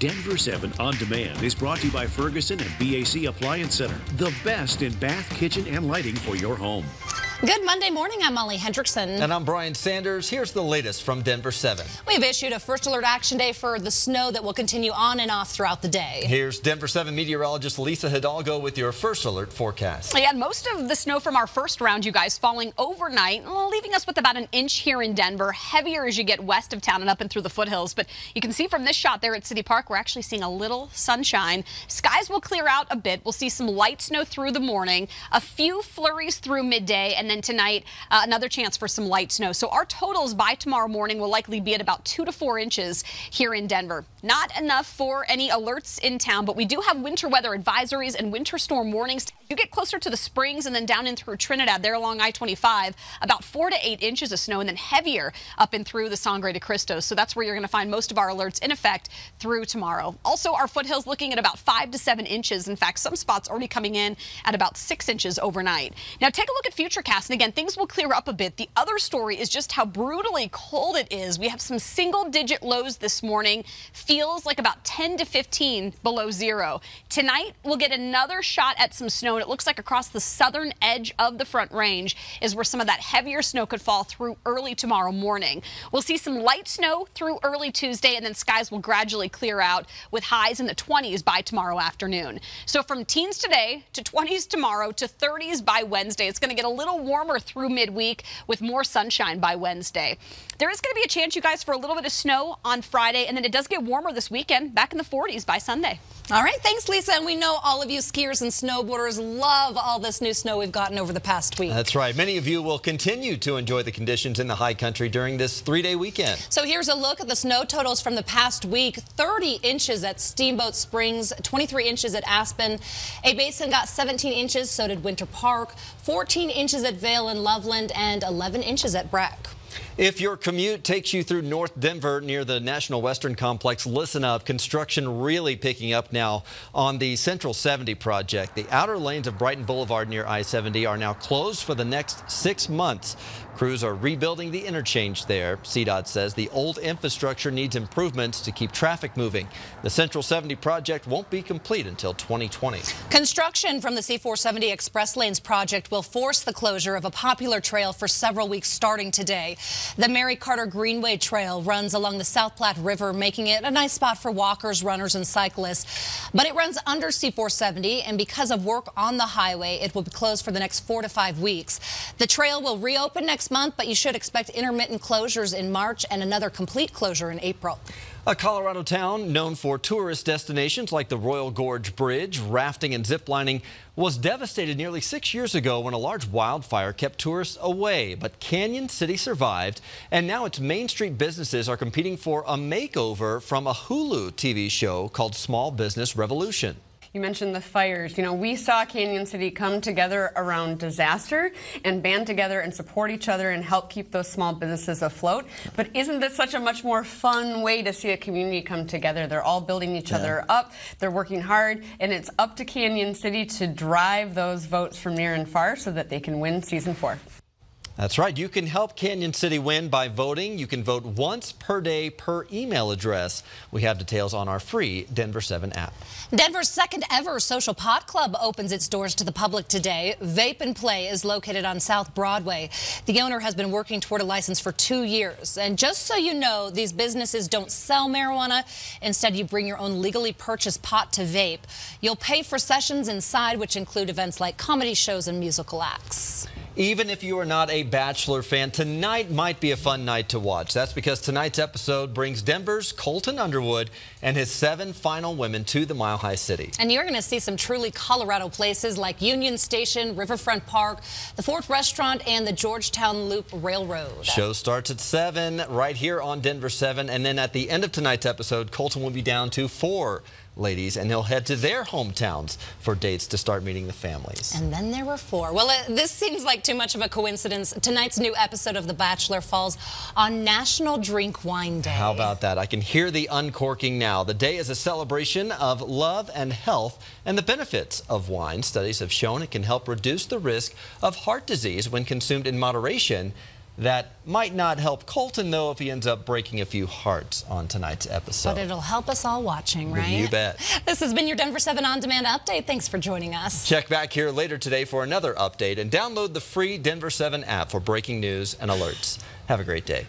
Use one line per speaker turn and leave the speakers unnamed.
Denver 7 On Demand is brought to you by Ferguson and BAC Appliance Center, the best in bath, kitchen, and lighting for your home.
Good Monday morning. I'm Molly Hendrickson.
And I'm Brian Sanders. Here's the latest from Denver 7.
We've issued a first alert action day for the snow that will continue on and off throughout the day.
Here's Denver 7 meteorologist Lisa Hidalgo with your first alert forecast.
Yeah, most of the snow from our first round, you guys, falling overnight, leaving us with about an inch here in Denver. Heavier as you get west of town and up and through the foothills. But you can see from this shot there at City Park, we're actually seeing a little sunshine. Skies will clear out a bit. We'll see some light snow through the morning, a few flurries through midday, and then tonight, another chance for some light snow. So our totals by tomorrow morning will likely be at about 2 to 4 inches here in Denver. Not enough for any alerts in town, but we do have winter weather advisories and winter storm warnings. You get closer to the Springs and then down in through Trinidad there along I-25, about 4 to 8 inches of snow, and then heavier up and through the Sangre de Cristo. So that's where you're going to find most of our alerts in effect through tomorrow. Also, our foothills looking at about 5 to 7 inches. In fact, some spots already coming in at about 6 inches overnight. Now take a look at Futurecast, and again, things will clear up a bit. The other story is just how brutally cold it is. We have some single-digit lows this morning. Feels like about 10 to 15 below zero. Tonight, we'll get another shot at some snow, and it looks like across the southern edge of the Front Range is where some of that heavier snow could fall through early tomorrow morning. We'll see some light snow through early Tuesday, and then skies will gradually clear out with highs in the 20s by tomorrow afternoon. So from teens today to 20s tomorrow to 30s by Wednesday. It's going to get a little warmer through midweek with more sunshine by Wednesday. There is going to be a chance, you guys, for a little bit of snow on Friday, and then it does get warmer this weekend, back in the 40s by Sunday.
All right, thanks, Lisa. And we know all of you skiers and snowboarders love all this new snow we've gotten over the past week.
That's right. Many of you will continue to enjoy the conditions in the high country during this 3-day weekend.
So here's a look at the snow totals from the past week. 30 inches at Steamboat Springs, 23 inches at Aspen. A-Basin got 17 inches, so did Winter Park. 14 inches at Vail and Loveland, and 11 inches at Breck.
If your commute takes you through North Denver near the National Western Complex, listen up. Construction really picking up now on the Central 70 project. The outer lanes of Brighton Boulevard near I-70 are now closed for the next 6 months. Crews are rebuilding the interchange there. CDOT says the old infrastructure needs improvements to keep traffic moving. The Central 70 project won't be complete until 2020.
Construction from the C470 Express Lanes project will force the closure of a popular trail for several weeks starting today. The Mary Carter Greenway Trail runs along the South Platte River, making it a nice spot for walkers, runners, and cyclists. But it runs under C470, and because of work on the highway, it will be closed for the next 4 to 5 weeks. The trail will reopen next month, but you should expect intermittent closures in March and another complete closure in April.
A Colorado town known for tourist destinations like the Royal Gorge Bridge, rafting and ziplining was devastated nearly 6 years ago when a large wildfire kept tourists away. But Canyon City survived, and now its Main Street businesses are competing for a makeover from a Hulu TV show called Small Business Revolution.
You mentioned the fires. You know, we saw Canyon City come together around disaster and band together and support each other and help keep those small businesses afloat. But isn't this such a much more fun way to see a community come together? They're all building each other up. They're working hard, and it's up to Canyon City to drive those votes from near and far so that they can win season 4.
That's right. You can help Canyon City win by voting. You can vote once per day per email address. We have details on our free Denver 7 app.
Denver's second ever Social Pot Club opens its doors to the public today. Vape and Play is located on South Broadway. The owner has been working toward a license for 2 years. And just so you know, these businesses don't sell marijuana. Instead, you bring your own legally purchased pot to vape. You'll pay for sessions inside, which include events like comedy shows and musical acts.
Even if you are not a Bachelor fan, tonight might be a fun night to watch. That's because tonight's episode brings Denver's Colton Underwood and his 7 final women to the Mile High City.
And you're going to see some truly Colorado places like Union Station, Riverfront Park, the Fort Restaurant, and the Georgetown Loop Railroad.
Show starts at 7 right here on Denver 7. And then at the end of tonight's episode, Colton will be down to 4 ladies, and he'll head to their hometowns for dates to start meeting the families.
And then there were 4. Well, this seems like too much of a coincidence. Tonight's new episode of The Bachelor falls on National Drink Wine Day.
How about that? I can hear the uncorking now. The day is a celebration of love and health and the benefits of wine. Studies have shown it can help reduce the risk of heart disease when consumed in moderation. That might not help Colton, though, if he ends up breaking a few hearts on tonight's episode.
But it'll help us all watching, right?
You bet.
This has been your Denver 7 On Demand update. Thanks for joining us.
Check back here later today for another update and download the free Denver 7 app for breaking news and alerts. Have a great day.